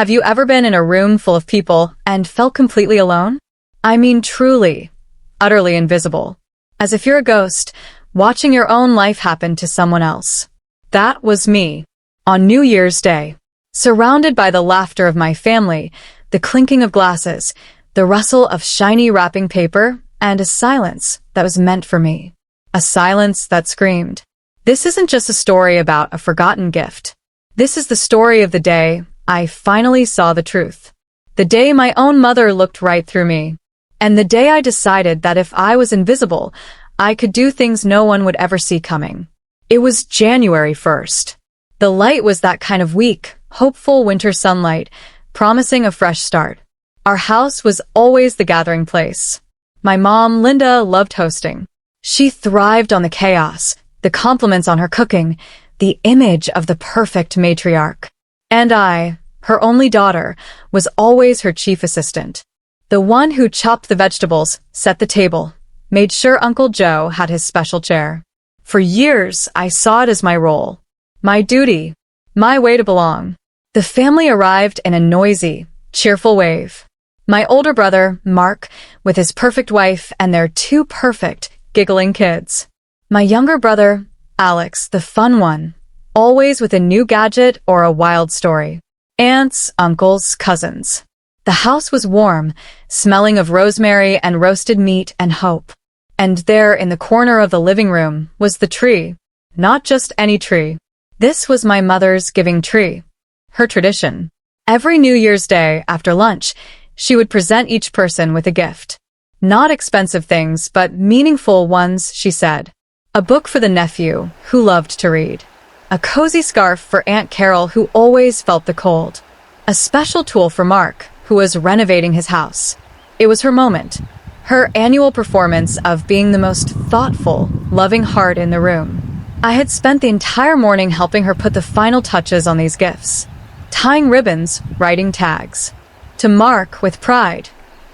Have you ever been in a room full of people and felt completely alone? I mean truly, utterly invisible. As if you're a ghost, watching your own life happen to someone else. That was me, on New Year's Day. Surrounded by the laughter of my family, the clinking of glasses, the rustle of shiny wrapping paper, and a silence that was meant for me. A silence that screamed. This isn't just a story about a forgotten gift. This is the story of the day I finally saw the truth. The day my own mother looked right through me. And the day I decided that if I was invisible, I could do things no one would ever see coming. It was January 1st. The light was that kind of weak, hopeful winter sunlight, promising a fresh start. Our house was always the gathering place. My mom, Linda, loved hosting. She thrived on the chaos, the compliments on her cooking, the image of the perfect matriarch. And I, her only daughter, was always her chief assistant. The one who chopped the vegetables, set the table, made sure Uncle Joe had his special chair. For years, I saw it as my role. My duty. My way to belong. The family arrived in a noisy, cheerful wave. My older brother, Mark, with his perfect wife and their two perfect, giggling kids. My younger brother, Alex, the fun one, always with a new gadget or a wild story. Aunts, uncles, cousins. The house was warm, smelling of rosemary and roasted meat and hope. And there in the corner of the living room was the tree. Not just any tree. This was my mother's giving tree. Her tradition. Every New Year's Day after lunch, she would present each person with a gift. Not expensive things, but meaningful ones, she said. A book for the nephew, who loved to read. A cozy scarf for Aunt Carol, who always felt the cold. A special tool for Mark, who was renovating his house. It was her moment. Her annual performance of being the most thoughtful, loving heart in the room. I had spent the entire morning helping her put the final touches on these gifts. Tying ribbons, writing tags. To Mark, with pride,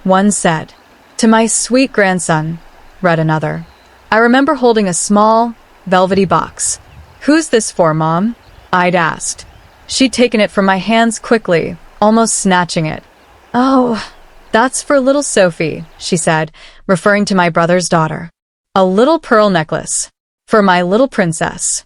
one said. To my sweet grandson, read another. I remember holding a small, velvety box. Who's this for, Mom? I'd asked. She'd taken it from my hands quickly, almost snatching it. Oh, that's for little Sophie, she said, referring to my brother's daughter. A little pearl necklace. For my little princess.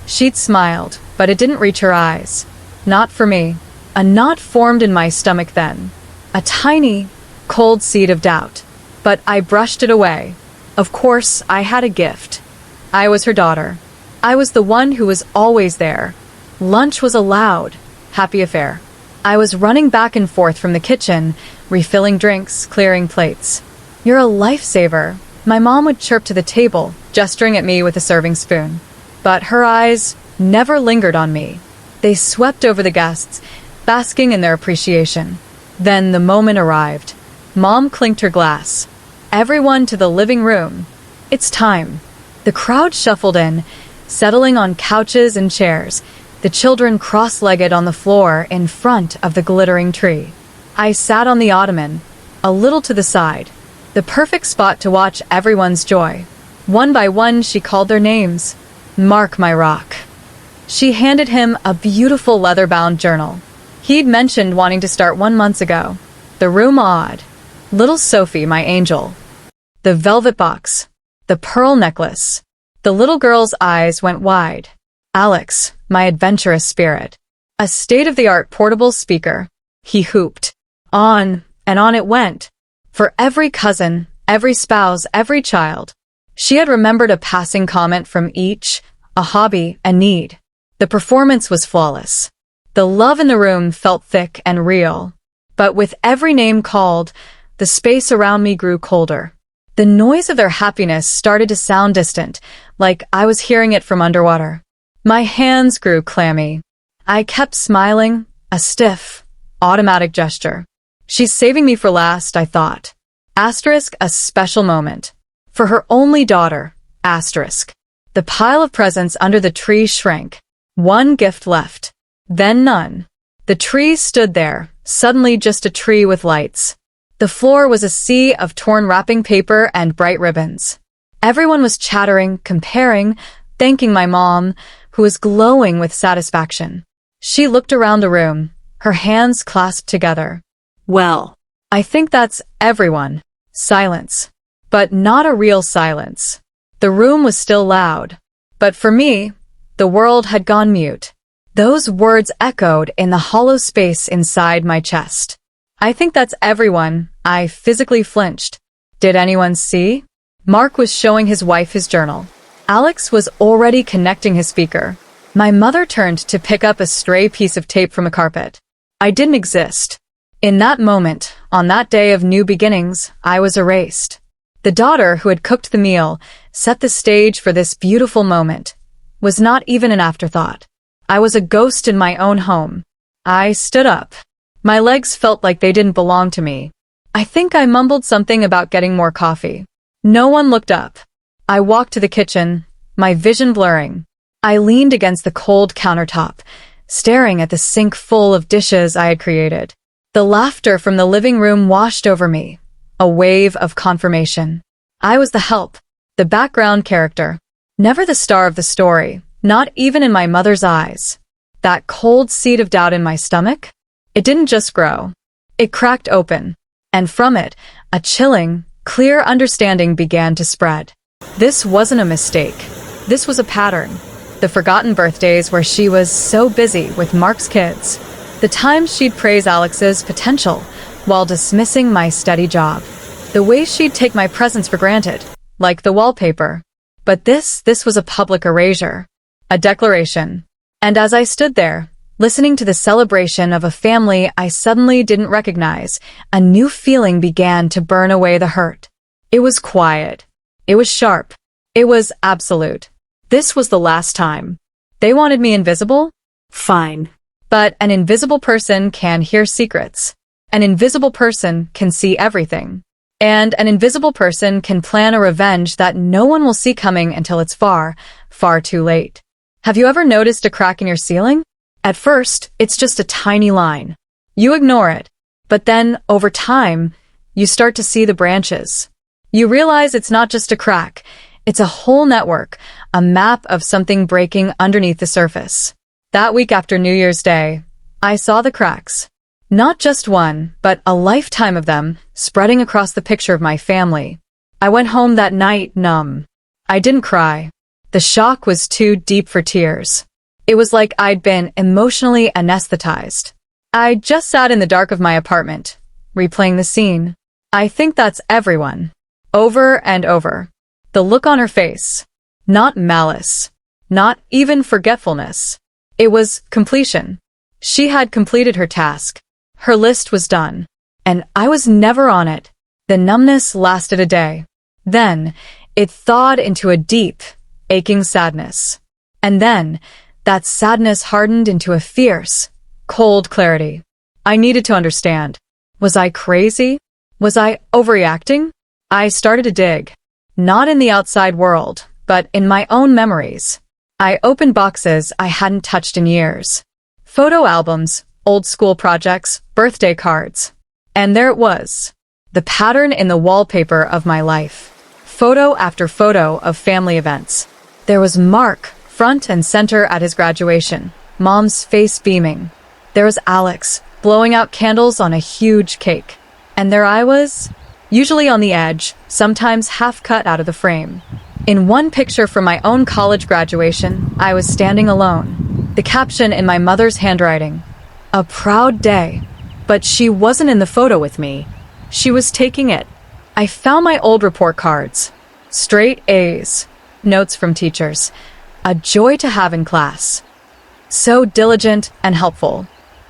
She'd smiled, but it didn't reach her eyes. Not for me. A knot formed in my stomach then. A tiny, cold seed of doubt. But I brushed it away. Of course, I had a gift. I was her daughter. I was the one who was always there. Lunch was a loud, happy affair. I was running back and forth from the kitchen, refilling drinks, clearing plates. You're a lifesaver, my mom would chirp to the table, gesturing at me with a serving spoon. But her eyes never lingered on me. They swept over the guests, basking in their appreciation. Then the moment arrived. Mom clinked her glass. Everyone to the living room. It's time. The crowd shuffled in, settling on couches and chairs, the children cross-legged on the floor in front of the glittering tree. I sat on the ottoman, a little to the side, the perfect spot to watch everyone's joy. One by one, she called their names. Mark, my rock. She handed him a beautiful leather-bound journal. He'd mentioned wanting to start 1 month ago. The room awed. Little Sophie, my angel. The velvet box. The pearl necklace. The little girl's eyes went wide. Alex, my adventurous spirit. A state-of-the-art portable speaker. He hooped. On and on it went. For every cousin, every spouse, every child. She had remembered a passing comment from each, a hobby, a need. The performance was flawless. The love in the room felt thick and real. But with every name called, the space around me grew colder. The noise of their happiness started to sound distant, like I was hearing it from underwater. My hands grew clammy. I kept smiling, a stiff, automatic gesture. She's saving me for last, I thought. Asterisk, a special moment. For her only daughter, asterisk. The pile of presents under the tree shrank. One gift left. Then none. The tree stood there, suddenly just a tree with lights. The floor was a sea of torn wrapping paper and bright ribbons. Everyone was chattering, comparing, thanking my mom, who was glowing with satisfaction. She looked around the room, her hands clasped together. Well, I think that's everyone. Silence. But not a real silence. The room was still loud. But for me, the world had gone mute. Those words echoed in the hollow space inside my chest. I think that's everyone. I physically flinched. Did anyone see? Mark was showing his wife his journal. Alex was already connecting his speaker. My mother turned to pick up a stray piece of tape from a carpet. I didn't exist. In that moment, on that day of new beginnings, I was erased. The daughter who had cooked the meal, set the stage for this beautiful moment, was not even an afterthought. I was a ghost in my own home. I stood up. My legs felt like they didn't belong to me. I think I mumbled something about getting more coffee. No one looked up. I walked to the kitchen, my vision blurring. I leaned against the cold countertop, staring at the sink full of dishes I had created. The laughter from the living room washed over me, a wave of confirmation. I was the help, the background character, never the star of the story, not even in my mother's eyes. That cold seed of doubt in my stomach? It didn't just grow. It cracked open, and from it, a chilling, clear understanding began to spread. This wasn't a mistake. This was a pattern. The forgotten birthdays where she was so busy with Mark's kids. The times she'd praise Alex's potential while dismissing my steady job. The way she'd take my presence for granted, like the wallpaper. But this was a public erasure. A declaration. And as I stood there, listening to the celebration of a family I suddenly didn't recognize, a new feeling began to burn away the hurt. It was quiet. It was sharp. It was absolute. This was the last time. They wanted me invisible? fine. But an invisible person can hear secrets. An invisible person can see everything. And an invisible person can plan a revenge that no one will see coming until it's far, far too late. Have you ever noticed a crack in your ceiling? At first, it's just a tiny line. You ignore it. But then, over time, you start to see the branches. You realize it's not just a crack. It's a whole network, a map of something breaking underneath the surface. That week after New Year's Day, I saw the cracks. Not just one, but a lifetime of them, spreading across the picture of my family. I went home that night numb. I didn't cry. The shock was too deep for tears. It was like I'd been emotionally anesthetized. I just sat in the dark of my apartment, replaying the scene. I think that's everyone. Over and over. The look on her face. Not malice. Not even forgetfulness. It was completion. She had completed her task. Her list was done. And I was never on it. The numbness lasted a day. Then, it thawed into a deep, aching sadness. And then, that sadness hardened into a fierce, cold clarity. I needed to understand. Was I crazy? Was I overreacting? I started to dig. Not in the outside world, but in my own memories. I opened boxes I hadn't touched in years. Photo albums, old school projects, birthday cards. And there it was. The pattern in the wallpaper of my life. Photo after photo of family events. There was Mark, front and center at his graduation, Mom's face beaming. There was Alex, blowing out candles on a huge cake. And there I was, usually on the edge, sometimes half cut out of the frame. In one picture from my own college graduation, I was standing alone. The caption in my mother's handwriting. A proud day. But she wasn't in the photo with me. She was taking it. I found my old report cards. Straight A's. Notes from teachers. A joy to have in class. So diligent and helpful.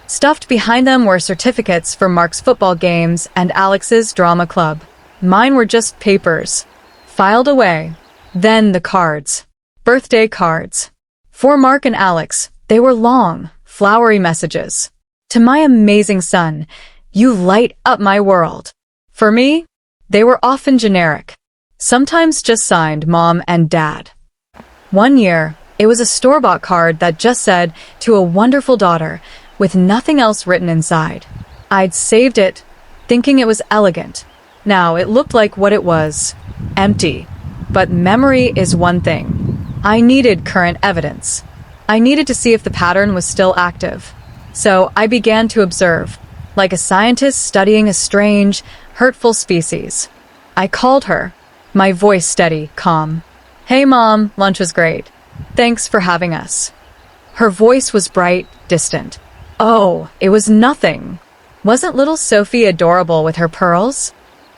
Stuffed behind them were certificates for Mark's football games and Alex's drama club. Mine were just papers. Filed away. Then the cards. Birthday cards. For Mark and Alex, they were long, flowery messages. To my amazing son, you light up my world. For me, they were often generic. Sometimes just signed Mom and Dad. One year, it was a store-bought card that just said, to a wonderful daughter, with nothing else written inside. I'd saved it, thinking it was elegant. Now, it looked like what it was. Empty. But memory is one thing. I needed current evidence. I needed to see if the pattern was still active. So I began to observe, like a scientist studying a strange, hurtful species. I called her, my voice steady, calm. "Hey Mom, lunch was great. Thanks for having us." Her voice was bright, distant. Oh, it was nothing. Wasn't little Sophie adorable with her pearls?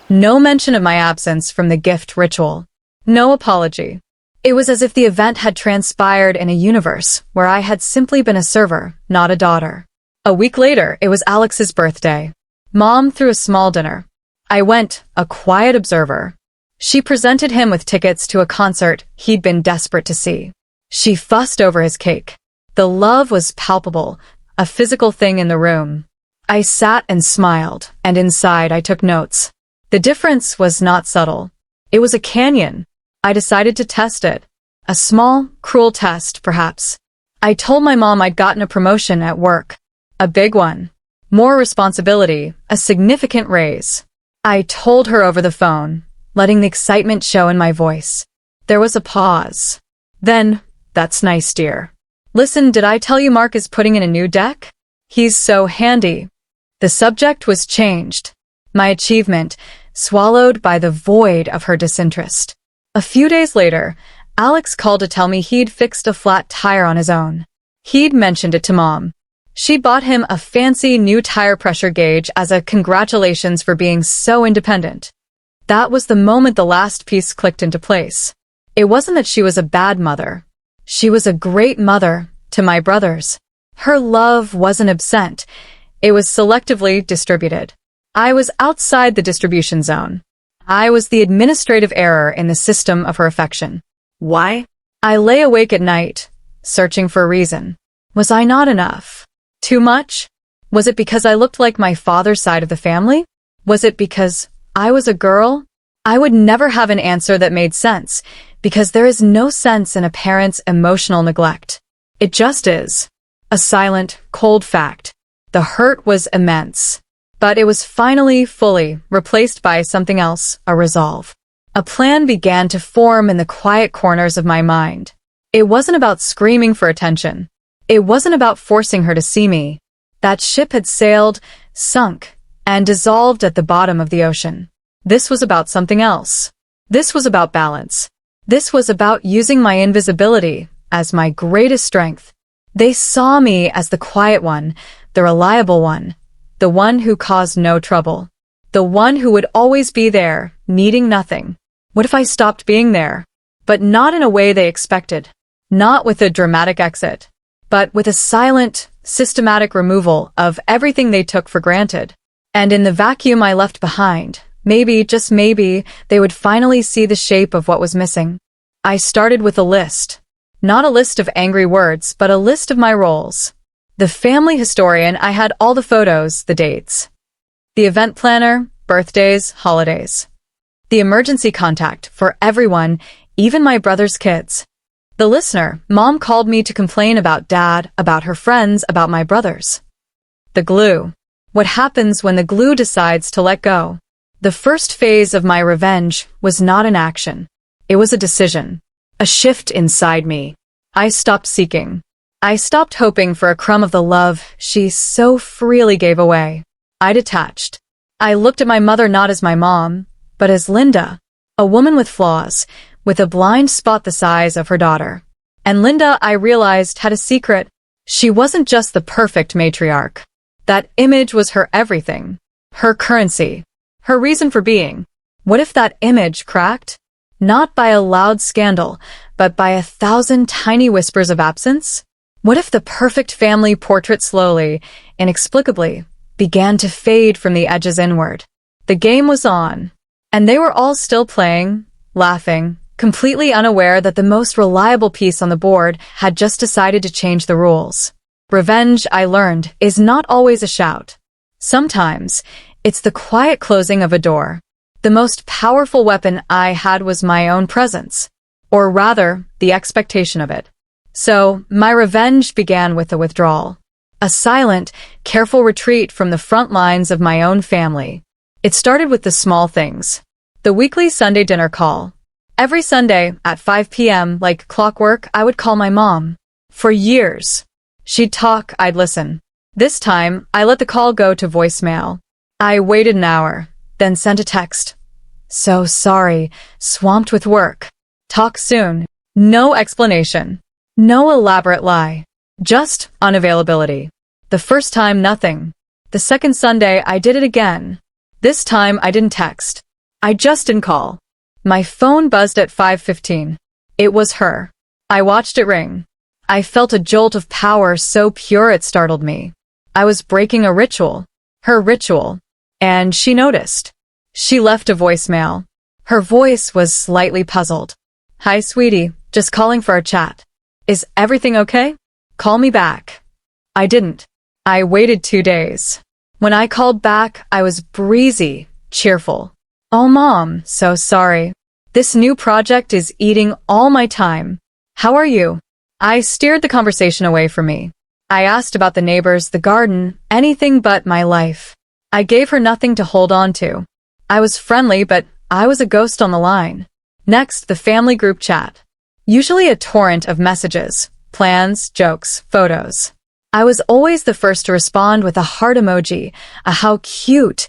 No mention of my absence from the gift ritual. No apology. It was as if the event had transpired in a universe where I had simply been a server, not a daughter. A week later, it was Alex's birthday. Mom threw a small dinner. I went, a quiet observer. She presented him with tickets to a concert he'd been desperate to see. She fussed over his cake. The love was palpable, a physical thing in the room. I sat and smiled, and inside I took notes. The difference was not subtle. It was a canyon. I decided to test it. A small, cruel test, perhaps. I told my mom I'd gotten a promotion at work. A big one. More responsibility, a significant raise. I told her over the phone, letting the excitement show in my voice. There was a pause. Then, "That's nice, dear. Listen, did I tell you Mark is putting in a new deck? He's so handy." The subject was changed. My achievement, swallowed by the void of her disinterest. A few days later, Alex called to tell me he'd fixed a flat tire on his own. He'd mentioned it to Mom. She bought him a fancy new tire pressure gauge as a congratulations for being so independent. That was the moment the last piece clicked into place. It wasn't that she was a bad mother. She was a great mother to my brothers. Her love wasn't absent. It was selectively distributed. I was outside the distribution zone. I was the administrative error in the system of her affection. Why? I lay awake at night, searching for a reason. Was I not enough? Too much? Was it because I looked like my father's side of the family? Was it because I was a girl? I would never have an answer that made sense, because there is no sense in a parent's emotional neglect. It just is. A silent, cold fact. The hurt was immense. But it was finally, fully, replaced by something else, a resolve. A plan began to form in the quiet corners of my mind. It wasn't about screaming for attention. It wasn't about forcing her to see me. That ship had sailed, sunk, and dissolved at the bottom of the ocean. This was about something else. This was about balance. This was about using my invisibility as my greatest strength. They saw me as the quiet one, the reliable one, the one who caused no trouble, the one who would always be there, needing nothing. What if I stopped being there? But not in a way they expected. Not with a dramatic exit, but with a silent, systematic removal of everything they took for granted. And in the vacuum I left behind, maybe, just maybe, they would finally see the shape of what was missing. I started with a list. Not a list of angry words, but a list of my roles. The family historian, I had all the photos, the dates. The event planner, birthdays, holidays. The emergency contact for everyone, even my brother's kids. The listener, Mom called me to complain about Dad, about her friends, about my brothers. The glue. What happens when the glue decides to let go? The first phase of my revenge was not an action. It was a decision. A shift inside me. I stopped seeking. I stopped hoping for a crumb of the love she so freely gave away. I detached. I looked at my mother not as my mom, but as Linda, a woman with flaws, with a blind spot the size of her daughter. And Linda, I realized, had a secret. She wasn't just the perfect matriarch. That image was her everything, her currency, her reason for being. What if that image cracked? Not by a loud scandal, but by 1,000 tiny whispers of absence? What if the perfect family portrait slowly, inexplicably, began to fade from the edges inward? The game was on, and they were all still playing, laughing, completely unaware that the most reliable piece on the board had just decided to change the rules. Revenge, I learned, is not always a shout. Sometimes, it's the quiet closing of a door. The most powerful weapon I had was my own presence, or rather, the expectation of it. So, my revenge began with a withdrawal. A silent, careful retreat from the front lines of my own family. It started with the small things. The weekly Sunday dinner call. Every Sunday, at 5 p.m., like clockwork, I would call my mom. For years. She'd talk, I'd listen. This time, I let the call go to voicemail. I waited an hour, then sent a text. So sorry, swamped with work. Talk soon. No explanation. No elaborate lie. Just unavailability. The first time, nothing. The second Sunday, I did it again. This time, I didn't text. I just didn't call. My phone buzzed at 5:15. It was her. I watched it ring. I felt a jolt of power so pure it startled me. I was breaking a ritual. Her ritual. And she noticed. She left a voicemail. Her voice was slightly puzzled. Hi, sweetie. Just calling for a chat. Is everything okay? Call me back. I didn't. I waited 2 days. When I called back, I was breezy, cheerful. Oh, Mom, so sorry. This new project is eating all my time. How are you? I steered the conversation away from me. I asked about the neighbors, the garden, anything but my life. I gave her nothing to hold on to. I was friendly, but I was a ghost on the line. Next, the family group chat. Usually a torrent of messages, plans, jokes, photos. I was always the first to respond with a heart emoji, a how cute,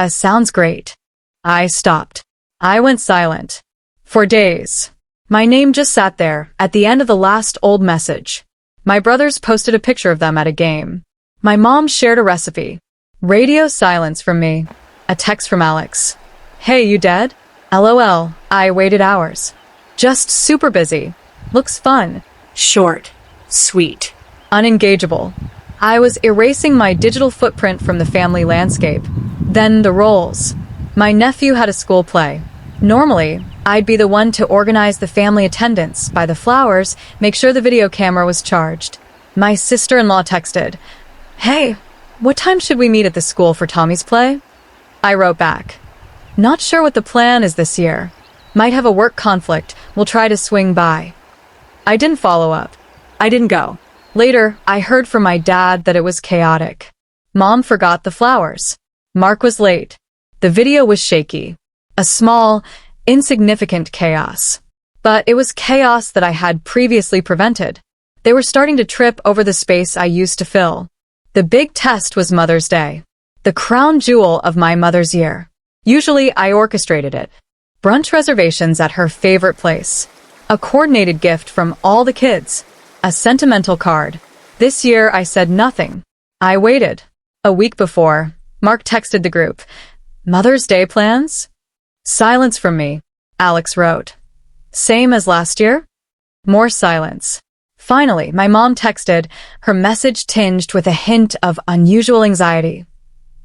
sounds great. I stopped. I went silent. For days. My name just sat there, at the end of the last old message. My brothers posted a picture of them at a game. My mom shared a recipe. Radio silence from me. A text from Alex. Hey, you dead? LOL, I waited hours. Just super busy. Looks fun. Short. Sweet. Unengageable. I was erasing my digital footprint from the family landscape. Then the roles. My nephew had a school play. Normally, I'd be the one to organize the family attendance, buy the flowers, make sure the video camera was charged. My sister-in-law texted, Hey, what time should we meet at the school for Tommy's play? I wrote back, Not sure what the plan is this year. Might have a work conflict. We'll try to swing by. I didn't follow up. I didn't go. Later, I heard from my dad that it was chaotic. Mom forgot the flowers. Mark was late. The video was shaky. A small, insignificant chaos. But it was chaos that I had previously prevented. They were starting to trip over the space I used to fill. The big test was Mother's Day. The crown jewel of my mother's year. Usually, I orchestrated it. Brunch reservations at her favorite place. A coordinated gift from all the kids. A sentimental card. This year, I said nothing. I waited. A week before, Mark texted the group. Mother's Day plans? Silence from me. Alex wrote. Same as last year? More silence. Finally, my mom texted, her message tinged with a hint of unusual anxiety.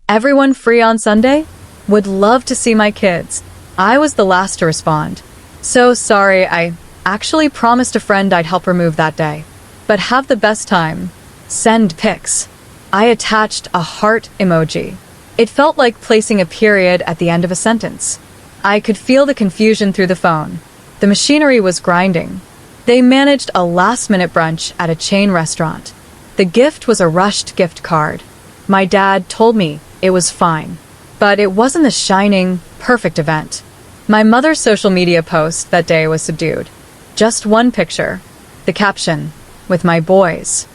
Everyone free on Sunday? Would love to see my kids. I was the last to respond. So sorry, I actually promised a friend I'd help her move that day. But have the best time. Send pics. I attached a heart emoji. It felt like placing a period at the end of a sentence. I could feel the confusion through the phone. The machinery was grinding. They managed a last-minute brunch at a chain restaurant. The gift was a rushed gift card. My dad told me it was fine. But it wasn't the shining, perfect event. My mother's social media post that day was subdued. Just one picture. The caption, with my boys.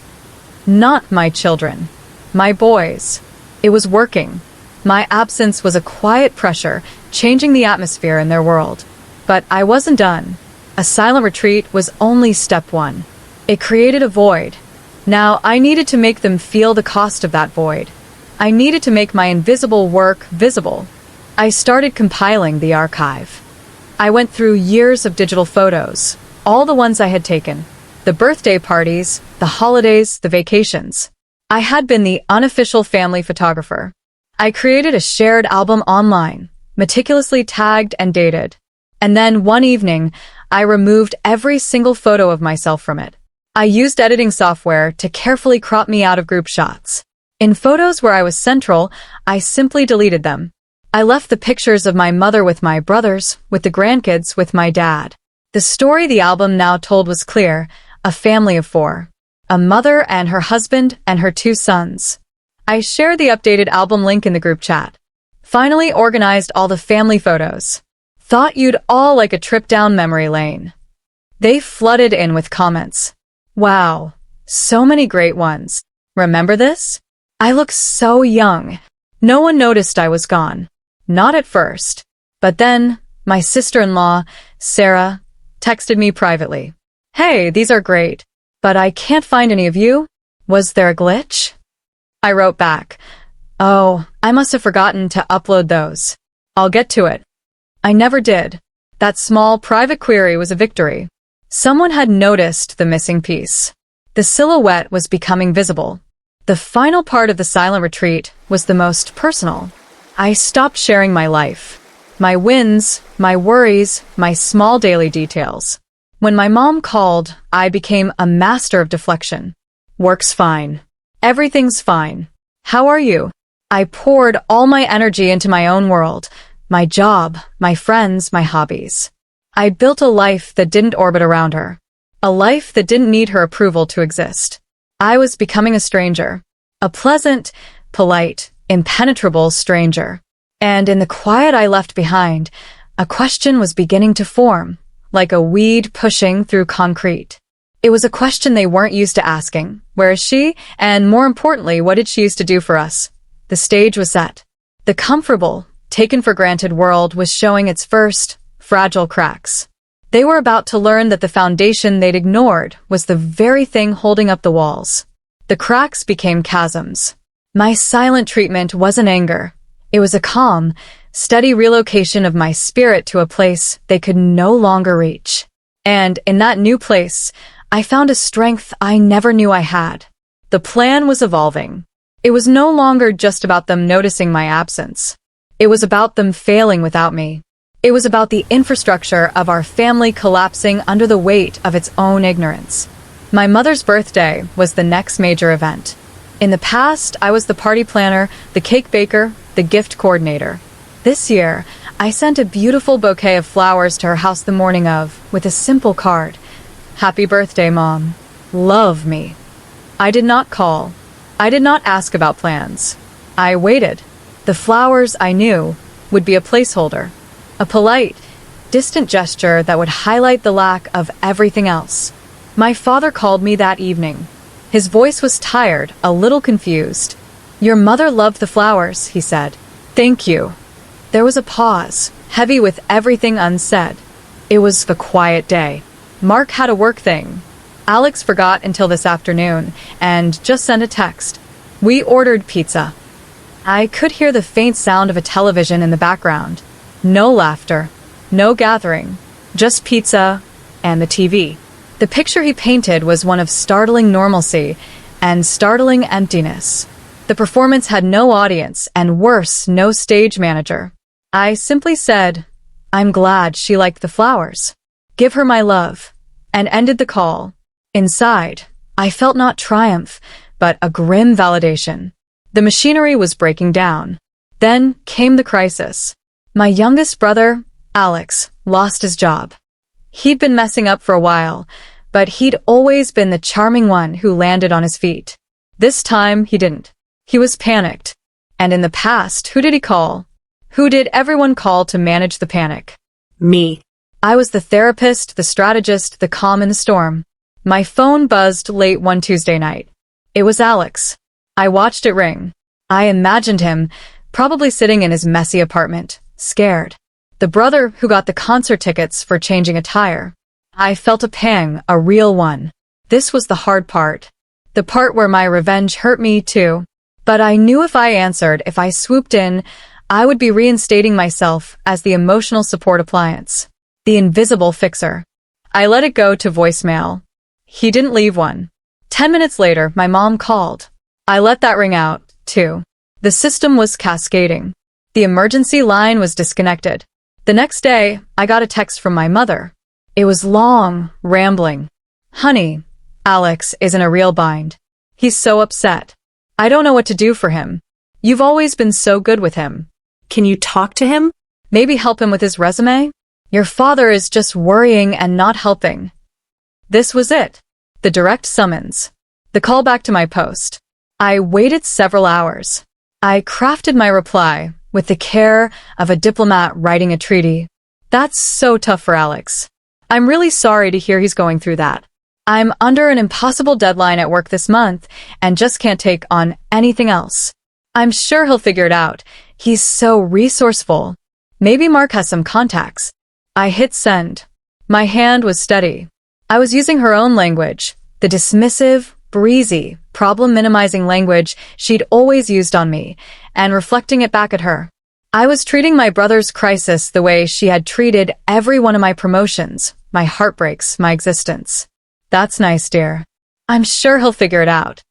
Not my children. My boys. It was working. My absence was a quiet pressure, changing the atmosphere in their world. But I wasn't done. A silent retreat was only step one. It created a void. Now I needed to make them feel the cost of that void. I needed to make my invisible work visible. I started compiling the archive. I went through years of digital photos, all the ones I had taken. The birthday parties, the holidays, the vacations. I had been the unofficial family photographer. I created a shared album online, meticulously tagged and dated. And then one evening, I removed every single photo of myself from it. I used editing software to carefully crop me out of group shots. In photos where I was central, I simply deleted them. I left the pictures of my mother with my brothers, with the grandkids, with my dad. The story the album now told was clear, a family of 4. A mother and her husband and her 2 sons. I shared the updated album link in the group chat. Finally organized all the family photos. Thought you'd all like a trip down memory lane. They flooded in with comments. Wow, so many great ones. Remember this? I looked so young. No one noticed I was gone. Not at first. But then, my sister-in-law, Sarah, texted me privately. Hey, these are great, but I can't find any of you. Was there a glitch? I wrote back, oh, I must have forgotten to upload those. I'll get to it. I never did. That small private query was a victory. Someone had noticed the missing piece. The silhouette was becoming visible. The final part of the silent retreat was the most personal. I stopped sharing my life. My wins, my worries, my small daily details. When my mom called, I became a master of deflection. Work's fine. Everything's fine. How are you? I poured all my energy into my own world, my job, my friends, my hobbies. I built a life that didn't orbit around her. A life that didn't need her approval to exist. I was becoming a stranger. A pleasant, polite, impenetrable stranger. And in the quiet I left behind, a question was beginning to form, like a weed pushing through concrete. It was a question they weren't used to asking. Where is she? And more importantly, what did she used to do for us? The stage was set. The comfortable, taken-for-granted world was showing its first, fragile cracks. They were about to learn that the foundation they'd ignored was the very thing holding up the walls. The cracks became chasms. My silent treatment wasn't anger. It was a calm, steady relocation of my spirit to a place they could no longer reach. And in that new place, I found a strength I never knew I had. The plan was evolving. It was no longer just about them noticing my absence. It was about them failing without me. It was about the infrastructure of our family collapsing under the weight of its own ignorance. My mother's birthday was the next major event. In the past, I was the party planner, the cake baker, the gift coordinator. This year, I sent a beautiful bouquet of flowers to her house the morning of, with a simple card. Happy birthday, Mom. Love me. I did not call. I did not ask about plans. I waited. The flowers, I knew, would be a placeholder. A polite, distant gesture that would highlight the lack of everything else. My father called me that evening. His voice was tired, a little confused. Your mother loved the flowers, he said. Thank you. There was a pause, heavy with everything unsaid. It was a quiet day. Mark had a work thing. Alex forgot until this afternoon and just sent a text. We ordered pizza. I could hear the faint sound of a television in the background. No laughter, no gathering, just pizza and the TV. The picture he painted was one of startling normalcy and startling emptiness. The performance had no audience and worse, no stage manager. I simply said, I'm glad she liked the flowers. Give her my love, and ended the call. Inside, I felt not triumph, but a grim validation. The machinery was breaking down. Then came the crisis. My youngest brother, Alex, lost his job. He'd been messing up for a while, but he'd always been the charming one who landed on his feet. This time, he didn't. He was panicked. And in the past, who did he call? Who did everyone call to manage the panic? Me. I was the therapist, the strategist, the calm in the storm. My phone buzzed late one Tuesday night. It was Alex. I watched it ring. I imagined him, probably sitting in his messy apartment, scared. The brother who got the concert tickets for changing a tire. I felt a pang, a real one. This was the hard part. The part where my revenge hurt me, too. But I knew if I answered, if I swooped in, I would be reinstating myself as the emotional support appliance. The invisible fixer. I let it go to voicemail. He didn't leave one. 10 minutes later, my mom called. I let that ring out, too. The system was cascading. The emergency line was disconnected. The next day, I got a text from my mother. It was long, rambling. Honey, Alex is in a real bind. He's so upset. I don't know what to do for him. You've always been so good with him. Can you talk to him? Maybe help him with his resume? Your father is just worrying and not helping. This was it. The direct summons. The call back to my post. I waited several hours. I crafted my reply with the care of a diplomat writing a treaty. That's so tough for Alex. I'm really sorry to hear he's going through that. I'm under an impossible deadline at work this month and just can't take on anything else. I'm sure he'll figure it out. He's so resourceful. Maybe Mark has some contacts. I hit send. My hand was steady. I was using her own language, the dismissive, breezy, problem-minimizing language she'd always used on me, and reflecting it back at her. I was treating my brother's crisis the way she had treated every one of my promotions, my heartbreaks, my existence. That's nice, dear. I'm sure he'll figure it out.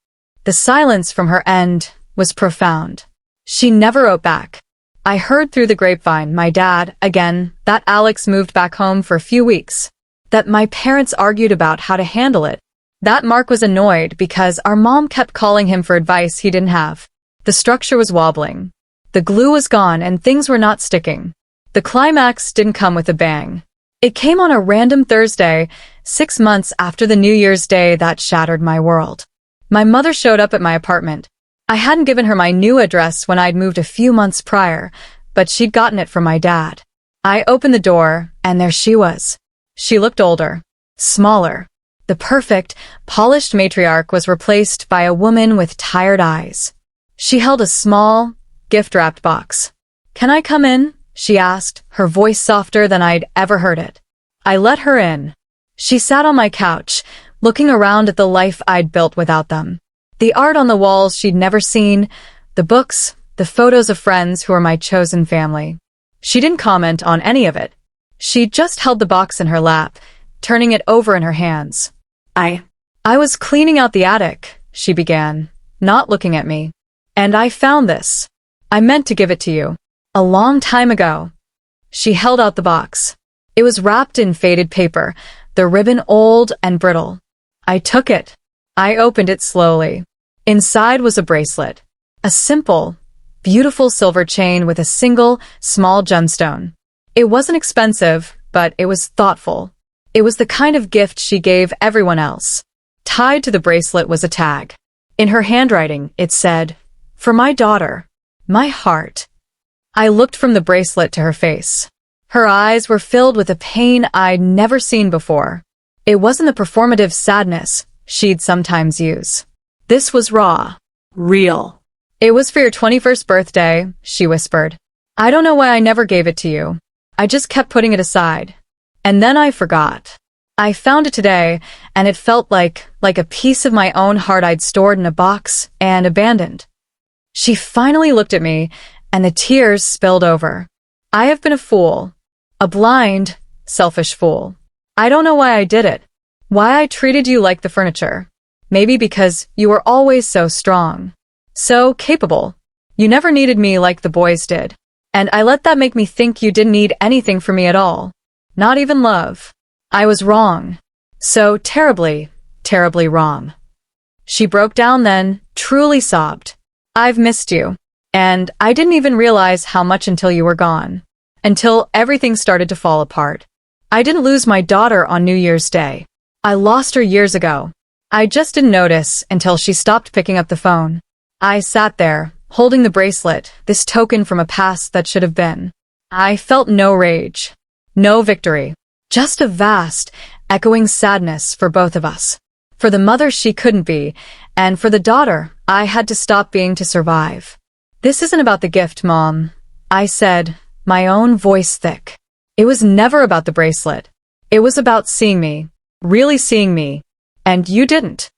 The silence from her end was profound. She never wrote back. I heard through the grapevine my dad, again, that Alex moved back home for a few weeks, that my parents argued about how to handle it, that Mark was annoyed because our mom kept calling him for advice he didn't have. The structure was wobbling. The glue was gone and things were not sticking. The climax didn't come with a bang. It came on a random Thursday, 6 months after the New Year's Day that shattered my world. My mother showed up at my apartment. I hadn't given her my new address when I'd moved a few months prior, but she'd gotten it from my dad. I opened the door, and there she was. She looked older, smaller. The perfect, polished matriarch was replaced by a woman with tired eyes. She held a small, gift-wrapped box. "Can I come in?" she asked, her voice softer than I'd ever heard it. I let her in. She sat on my couch, looking around at the life I'd built without them. The art on the walls she'd never seen, the books, the photos of friends who were my chosen family. She didn't comment on any of it. She just held the box in her lap, turning it over in her hands. I was cleaning out the attic, she began, not looking at me. And I found this. I meant to give it to you. A long time ago. She held out the box. It was wrapped in faded paper, the ribbon old and brittle. I took it. I opened it slowly. Inside was a bracelet. A simple, beautiful silver chain with a single, small gemstone. It wasn't expensive, but it was thoughtful. It was the kind of gift she gave everyone else. Tied to the bracelet was a tag. In her handwriting, it said, "For my daughter, my heart." I looked from the bracelet to her face. Her eyes were filled with a pain I'd never seen before. It wasn't the performative sadness she'd sometimes use. This was raw. Real. "It was for your 21st birthday," she whispered. "I don't know why I never gave it to you. I just kept putting it aside. And then I forgot. I found it today, and it felt like a piece of my own heart I'd stored in a box and abandoned." She finally looked at me, and the tears spilled over. "I have been a fool. A blind, selfish fool. I don't know why I did it. Why I treated you like the furniture. Maybe because you were always so strong. So capable. You never needed me like the boys did. And I let that make me think you didn't need anything from me at all. Not even love. I was wrong. So terribly, terribly wrong." She broke down then, truly sobbed. "I've missed you. And I didn't even realize how much until you were gone. Until everything started to fall apart. I didn't lose my daughter on New Year's Day. I lost her years ago. I just didn't notice until she stopped picking up the phone. I sat there, holding the bracelet, this token from a past that should have been. I felt no rage. No victory. Just a vast, echoing sadness for both of us. For the mother she couldn't be, and for the daughter I had to stop being to survive. "This isn't about the gift, Mom," I said, my own voice thick. It was never about the bracelet. It was about seeing me, really seeing me, and you didn't.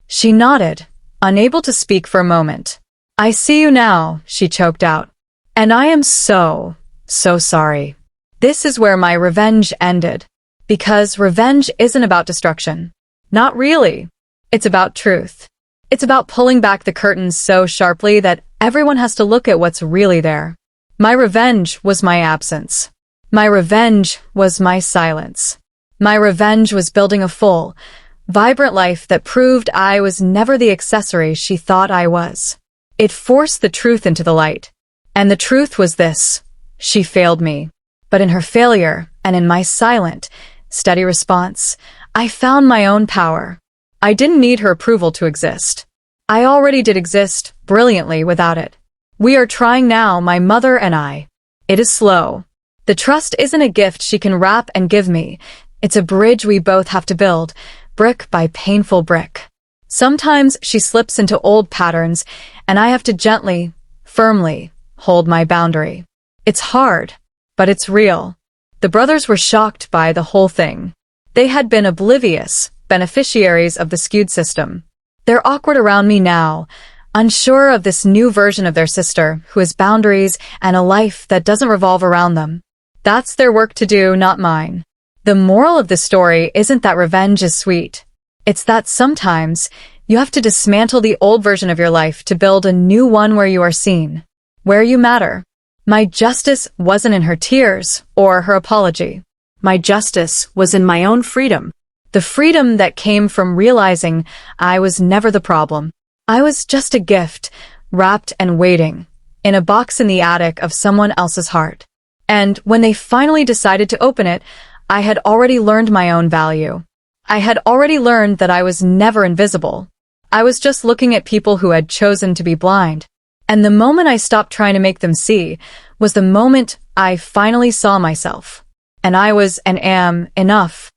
She nodded, unable to speak for a moment. "I see you now," she choked out. "And I am so sorry." This is where my revenge ended. Because revenge isn't about destruction. Not really. It's about truth. It's about pulling back the curtains so sharply that everyone has to look at what's really there. My revenge was my absence. My revenge was my silence. My revenge was building a full, vibrant life that proved I was never the accessory she thought I was. It forced the truth into the light. And the truth was this: she failed me. But in her failure, and in my silent, steady response, I found my own power. I didn't need her approval to exist. I already did exist, brilliantly, without it. We are trying now, my mother and I. It is slow. The trust isn't a gift she can wrap and give me. It's a bridge we both have to build, brick by painful brick. Sometimes she slips into old patterns, and I have to gently, firmly, hold my boundary. It's hard, but it's real. The brothers were shocked by the whole thing. They had been oblivious beneficiaries of the skewed system. They're awkward around me now, unsure of this new version of their sister who has boundaries and a life that doesn't revolve around them. That's their work to do, not mine. The moral of the story isn't that revenge is sweet. It's that sometimes you have to dismantle the old version of your life to build a new one where you are seen, where you matter. My justice wasn't in her tears or her apology. My justice was in my own freedom. The freedom that came from realizing I was never the problem. I was just a gift, wrapped and waiting, in a box in the attic of someone else's heart. And when they finally decided to open it, I had already learned my own value. I had already learned that I was never invisible. I was just looking at people who had chosen to be blind. And the moment I stopped trying to make them see was the moment I finally saw myself. And I was and am enough.